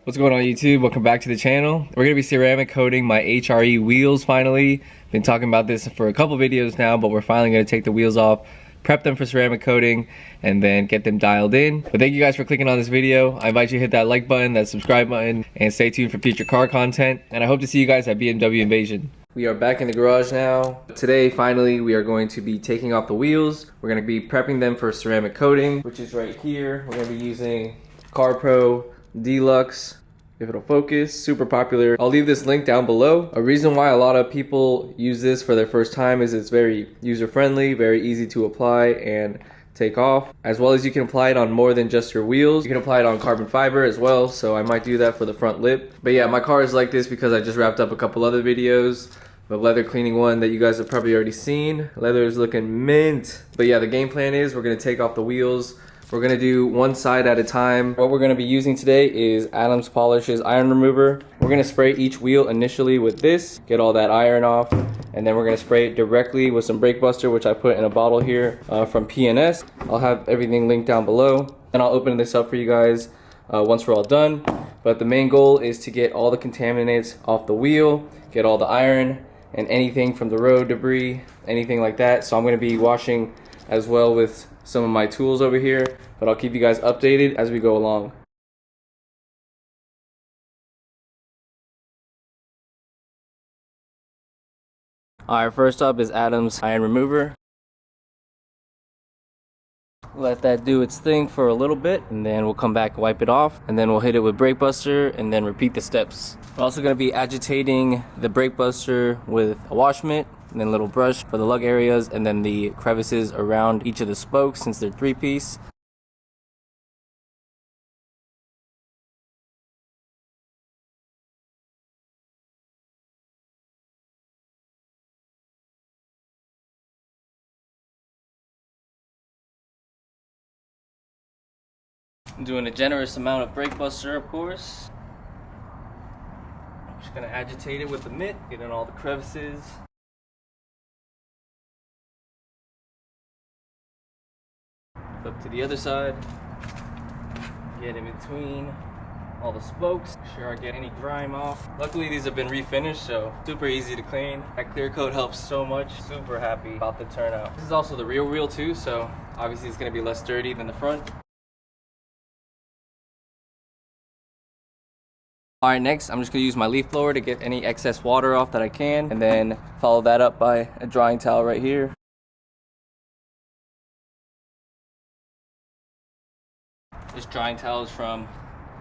What's going on YouTube? Welcome back to the channel. We're gonna be ceramic coating my HRE wheels finally. Been talking about this for a couple videos now, but we're finally gonna take the wheels off, prep them for ceramic coating, and then get them dialed in. But thank you guys for clicking on this video. I invite you to hit that like button, that subscribe button, and stay tuned for future car content. And I hope to see you guys at BMW Invasion. We are back in the garage now. Today, finally, we are going to be taking off the wheels. We're gonna be prepping them for ceramic coating, which is right here. We're gonna be using CarPro DLUX, if it'll focus, super popular. I'll leave this link down below. A reason why a lot of people use this for their first time is it's very user-friendly, very easy to apply and take off, as well as you can apply it on more than just your wheels. You can apply it on carbon fiber as well, so I might do that for the front lip. But yeah, my car is like this because I just wrapped up a couple other videos. The leather cleaning one that you guys have probably already seen. Leather is looking mint. But yeah, the game plan is we're gonna take off the wheels. We're gonna do one side at a time. What we're gonna be using today is Adams Polish's iron remover. We're gonna spray each wheel initially with this, get all that iron off, and then we're gonna spray it directly with some brake buster, which I put in a bottle here from P&S. I'll have everything linked down below, and I'll open this up for you guys once we're all done. But the main goal is to get all the contaminants off the wheel, get all the iron and anything from the road debris, anything like that. So I'm gonna be washing as well with some of my tools over here, but I'll keep you guys updated as we go along. Alright, first up is Adams iron remover. Let that do its thing for a little bit, and then we'll come back and wipe it off, and then we'll hit it with brake buster and then repeat the steps. We're also going to be agitating the brake buster with a wash mitt and then a little brush for the lug areas and then the crevices around each of the spokes since they're three-piece. I'm doing a generous amount of brake buster, of course. I'm just going to agitate it with the mitt, get in all the crevices. Flip to the other side, get in between all the spokes, make sure I get any grime off. Luckily these have been refinished, so super easy to clean. That clear coat helps so much. Super happy about the turnout. This is also the rear wheel too, so obviously it's going to be less dirty than the front. Alright, next I'm just going to use my leaf blower to get any excess water off that I can, and then follow that up by a drying towel right here. This drying towel is from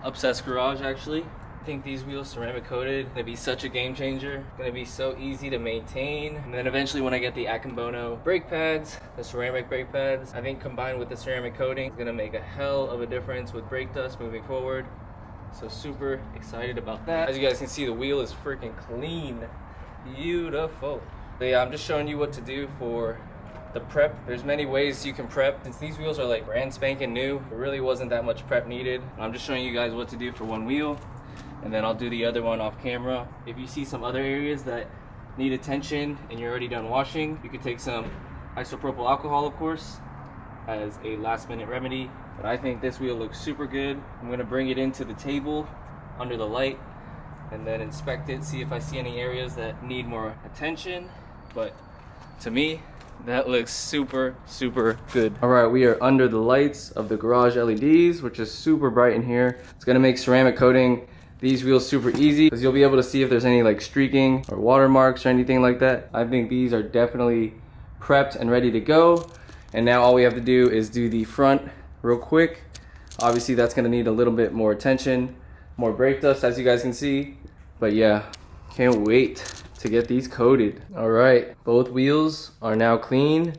Obsessed Garage actually. I think these wheels ceramic coated, gonna be such a game changer. Gonna be so easy to maintain. And then eventually when I get the Akimbono brake pads, the ceramic brake pads, I think combined with the ceramic coating, it's gonna make a hell of a difference with brake dust moving forward. So super excited about that. As you guys can see, the wheel is freaking clean. Beautiful. But yeah, I'm just showing you what to do for the prep. There's many ways you can prep. Since these wheels are like brand spanking new, there really wasn't that much prep needed. I'm just showing you guys what to do for one wheel, and then I'll do the other one off camera. If you see some other areas that need attention and you're already done washing, you could take some isopropyl alcohol, of course, as a last minute remedy. But I think this wheel looks super good. I'm gonna bring it into the table under the light and then inspect it, see if I see any areas that need more attention. But to me, that looks super, super good. All right, we are under the lights of the garage LEDs, which is super bright in here. It's gonna make ceramic coating these wheels super easy because you'll be able to see if there's any like streaking or watermarks or anything like that. I think these are definitely prepped and ready to go. And now all we have to do is do the front real quick. Obviously that's gonna need a little bit more attention. more brake dust, as you guys can see. But yeah, can't wait to get these coated. All right, both wheels are now clean,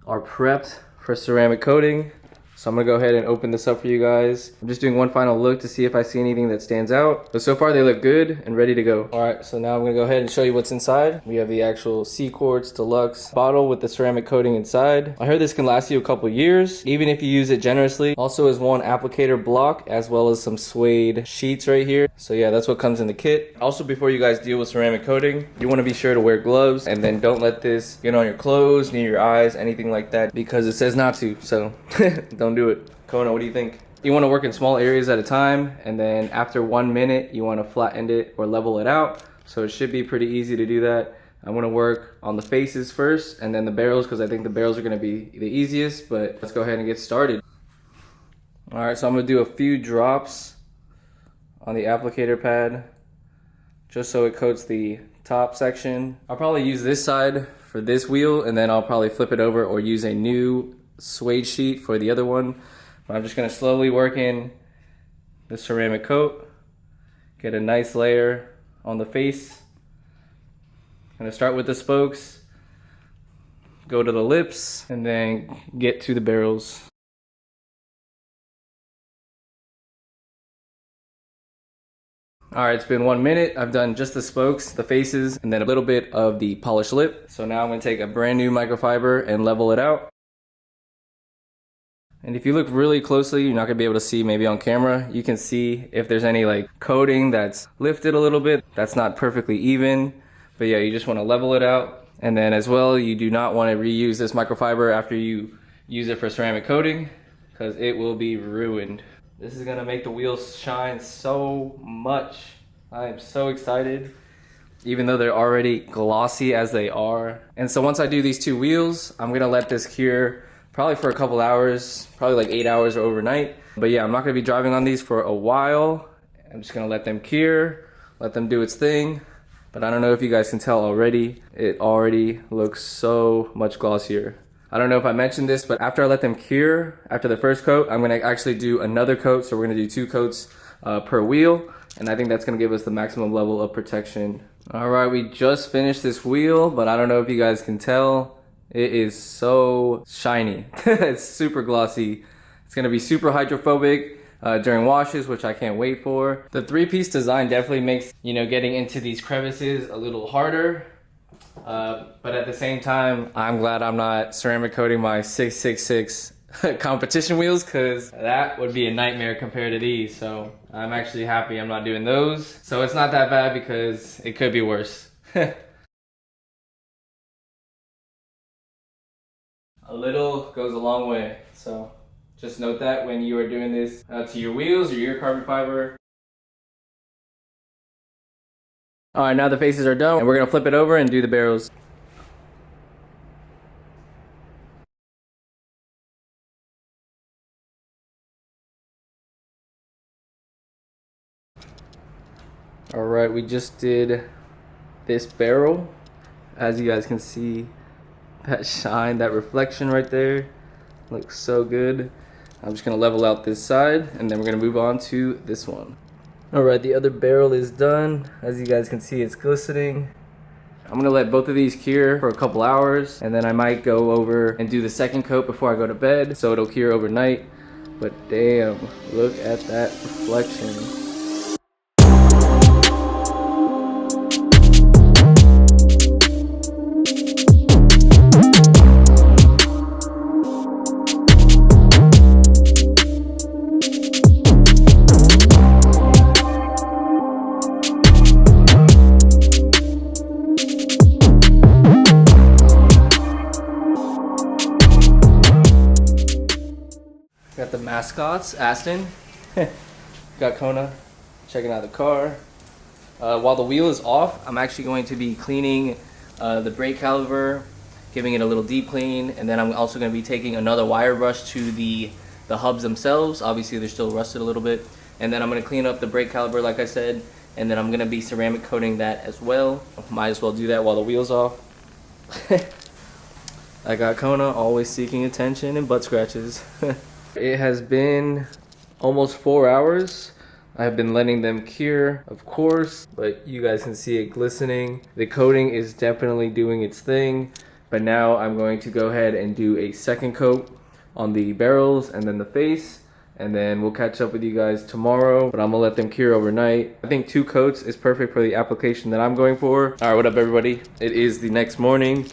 are prepped for ceramic coating. So I'm gonna go ahead and open this up for you guys. I'm just doing one final look to see if I see anything that stands out. But so far they look good and ready to go. All right, so now I'm gonna go ahead and show you what's inside. We have the actual C-Quartz DLUX bottle with the ceramic coating inside. I heard this can last you a couple years, even if you use it generously. Also is one applicator block, as well as some suede sheets right here. So yeah, that's what comes in the kit. Also, before you guys deal with ceramic coating, you wanna be sure to wear gloves, and then don't let this get on your clothes, near your eyes, anything like that, because it says not to, so don't do it. Kona, what do you think? You want to work in small areas at a time, and then after 1 minute you want to flatten it or level it out. So it should be pretty easy to do that. I want to work on the faces first and then the barrels, because I think the barrels are going to be the easiest. But let's go ahead and get started. All right, so I'm going to do a few drops on the applicator pad just so it coats the top section. I'll probably use this side for this wheel, and then I'll probably flip it over or use a new suede sheet for the other one. But I'm just going to slowly work in the ceramic coat, get a nice layer on the face. I'm going to start with the spokes, go to the lips, and then get to the barrels. Alright, it's been 1 minute. I've done just the spokes, the faces, and then a little bit of the polished lip. So now I'm going to take a brand new microfiber and level it out. And if you look really closely, you're not going to be able to see maybe on camera. You can see if there's any like coating that's lifted a little bit. That's not perfectly even. But yeah, you just want to level it out. And then as well, you do not want to reuse this microfiber after you use it for ceramic coating, because it will be ruined. This is going to make the wheels shine so much. I am so excited, even though they're already glossy as they are. And so once I do these two wheels, I'm going to let this cure probably for a couple hours, probably like 8 hours or overnight. But yeah, I'm not gonna be driving on these for a while. I'm just gonna let them cure, let them do its thing. But I don't know if you guys can tell already, it already looks so much glossier. I don't know if I mentioned this, but after I let them cure, after the first coat, I'm gonna actually do another coat. So we're gonna do 2 coats per wheel. And I think that's gonna give us the maximum level of protection. All right, we just finished this wheel, but I don't know if you guys can tell. It is so shiny. It's super glossy. It's gonna be super hydrophobic during washes, which I can't wait for. The 3-piece design definitely makes, you know, getting into these crevices a little harder. But at the same time, I'm glad I'm not ceramic coating my 666 competition wheels, because that would be a nightmare compared to these. So I'm actually happy I'm not doing those. So it's not that bad, because it could be worse. A little goes a long way, so just note that when you are doing this to your wheels or your carbon fiber. All right, now the faces are done, and we're gonna flip it over and do the barrels. All right, we just did this barrel. As you guys can see, that shine, that reflection right there looks so good. I'm just gonna level out this side, and then we're gonna move on to this one. All right, the other barrel is done. As you guys can see, it's glistening. I'm gonna let both of these cure for a couple hours, and then I might go over and do the second coat before I go to bed, so it'll cure overnight. But damn, look at that reflection. Got the mascots, Aston. Got Kona checking out the car. While the wheel is off, I'm actually going to be cleaning the brake caliper, giving it a little deep clean, and then I'm also going to be taking another wire brush to the hubs themselves. Obviously they're still rusted a little bit. And then I'm going to clean up the brake caliper like I said, and then I'm going to be ceramic coating that as well. Might as well do that while the wheel's off. I got Kona always seeking attention and butt scratches. It has been almost 4 hours. I've been letting them cure, of course, but you guys can see it glistening. The coating is definitely doing its thing, but now I'm going to go ahead and do a second coat on the barrels and then the face, and then we'll catch up with you guys tomorrow, but I'm gonna let them cure overnight. I think 2 coats is perfect for the application that I'm going for. All right, what up everybody? It is the next morning.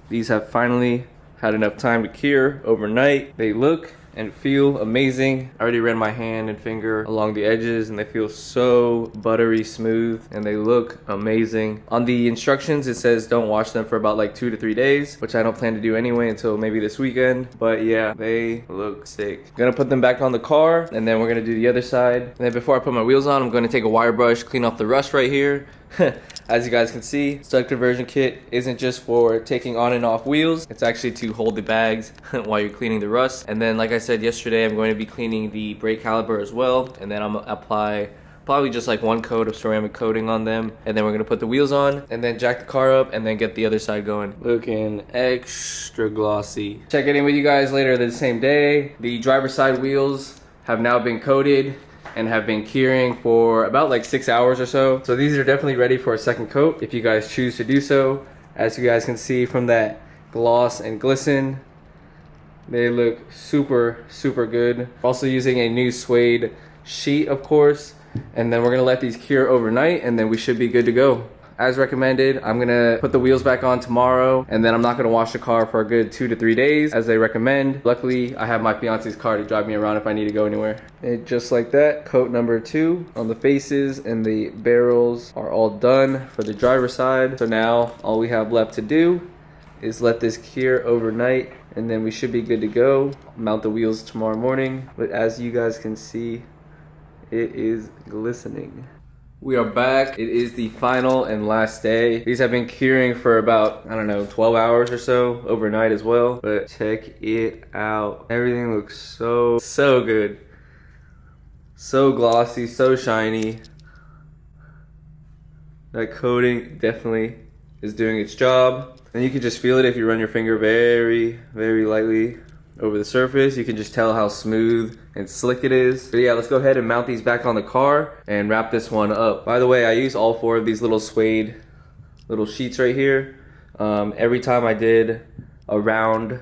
These have finally had enough time to cure overnight. They look and feel amazing. I already ran my hand and finger along the edges and they feel so buttery smooth and they look amazing. On the instructions it says don't wash them for about like 2 to 3 days, which I don't plan to do anyway until maybe this weekend, but yeah, they look sick. Gonna put them back on the car and then we're gonna do the other side. And then before I put my wheels on, I'm gonna take a wire brush, clean off the rust right here. As you guys can see, stud conversion kit isn't just for taking on and off wheels, it's actually to hold the bags while you're cleaning the rust. And then like I said yesterday, I'm going to be cleaning the brake caliper as well, and then I'm gonna apply probably just like 1 coat of ceramic coating on them, and then we're gonna put the wheels on and then jack the car up and then get the other side going. Looking extra glossy. Check it in with you guys later the same day. The driver's side wheels have now been coated and have been curing for about like 6 hours or so. So these are definitely ready for a second coat if you guys choose to do so. As you guys can see from that gloss and glisten, they look super, super good. Also using a new suede sheet, of course. And then we're gonna let these cure overnight and then we should be good to go. As recommended, I'm gonna put the wheels back on tomorrow and then I'm not gonna wash the car for a good 2 to 3 days as they recommend. Luckily, I have my fiance's car to drive me around if I need to go anywhere. And just like that, coat number 2 on the faces and the barrels are all done for the driver's side. So now all we have left to do is let this cure overnight and then we should be good to go. Mount the wheels tomorrow morning. But as you guys can see, it is glistening. We are back. It is the final and last day. These have been curing for about, I don't know, 12 hours or so, overnight as well. But check it out. Everything looks so good. So glossy, so shiny. That coating definitely is doing its job. And you can just feel it if you run your finger very, very lightly over the surface. You can just tell how smooth and slick it is. But yeah, let's go ahead and mount these back on the car and wrap this one up. By the way, I use all 4 of these little suede little sheets right here. Every time I did a round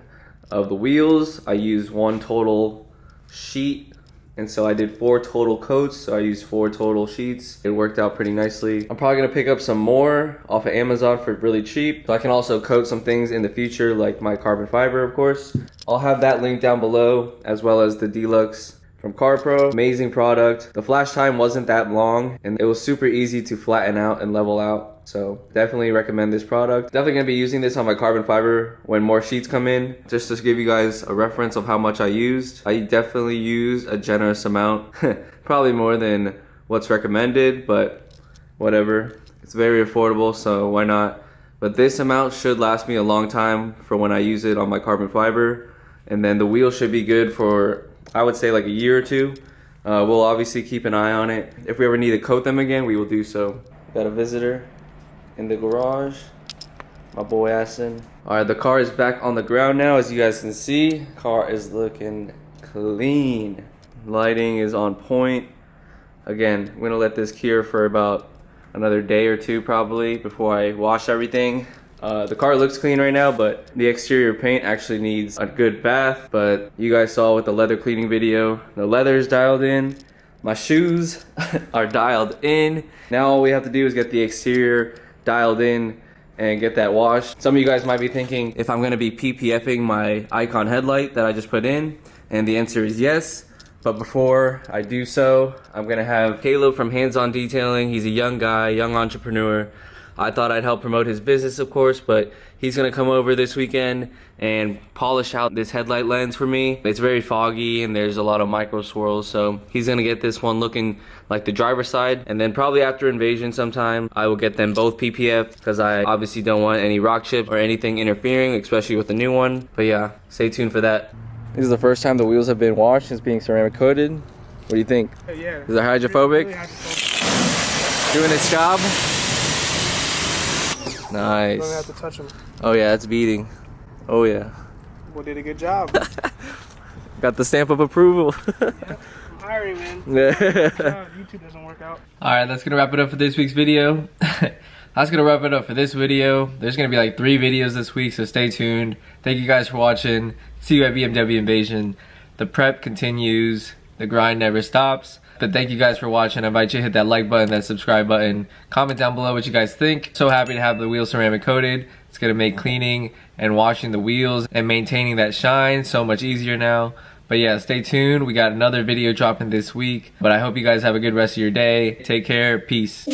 of the wheels, I used 1 total sheet. And so I did 4 total coats, so I used 4 total sheets. It worked out pretty nicely. I'm probably gonna pick up some more off of Amazon for really cheap. So I can also coat some things in the future, like my carbon fiber, of course. I'll have that link down below, as well as the DLUX from CarPro. Amazing product. The flash time wasn't that long, and it was super easy to flatten out and level out. So definitely recommend this product. Definitely gonna be using this on my carbon fiber when more sheets come in. Just to give you guys a reference of how much I used. I definitely used a generous amount. Probably more than what's recommended, but whatever. It's very affordable, so why not? But this amount should last me a long time for when I use it on my carbon fiber. And then the wheel should be good for, I would say, like a year or 2. We'll obviously keep an eye on it. If we ever need to coat them again, we will do so. Got a visitor in the garage, my boy Asin. All right, the car is back on the ground now. As you guys can see, car is looking clean. Lighting is on point. Again, I'm gonna let this cure for about another day or 2 probably before I wash everything. The car looks clean right now, but the exterior paint actually needs a good bath. But you guys saw with the leather cleaning video, the leather is dialed in. My shoes are dialed in. Now all we have to do is get the exterior dialed in and get that washed. Some of you guys might be thinking if I'm gonna be PPFing my Icon headlight that I just put in, and the answer is yes. But before I do so, I'm gonna have Caleb from Hands On Detailing. He's a young guy, young entrepreneur. I thought I'd help promote his business, of course, but he's gonna come over this weekend and polish out this headlight lens for me. It's very foggy and there's a lot of micro swirls, so he's gonna get this one looking like the driver's side. And then probably after Invasion sometime, I will get them both PPF because I obviously don't want any rock chips or anything interfering, especially with the new one. But yeah, stay tuned for that. This is the first time the wheels have been washed since being ceramic coated. What do you think? Yeah. Is it hydrophobic? Really hydrophobic. Doing its job? Nice. Don't have to touch them. Oh yeah, that's beating. Oh yeah. Well, did a good job. Got the stamp of approval. Yeah. hiring, man. Yeah. YouTube doesn't work out. Alright, that's gonna wrap it up for this week's video. That's gonna wrap it up for this video. There's gonna be like 3 videos this week, so stay tuned. Thank you guys for watching. See you at BMW Invasion. The prep continues. The grind never stops. But thank you guys for watching. I invite you to hit that like button, that subscribe button. Comment down below what you guys think. So happy to have the wheel ceramic coated. It's gonna make cleaning and washing the wheels and maintaining that shine so much easier now. But yeah, stay tuned. We got another video dropping this week. But I hope you guys have a good rest of your day. Take care. Peace.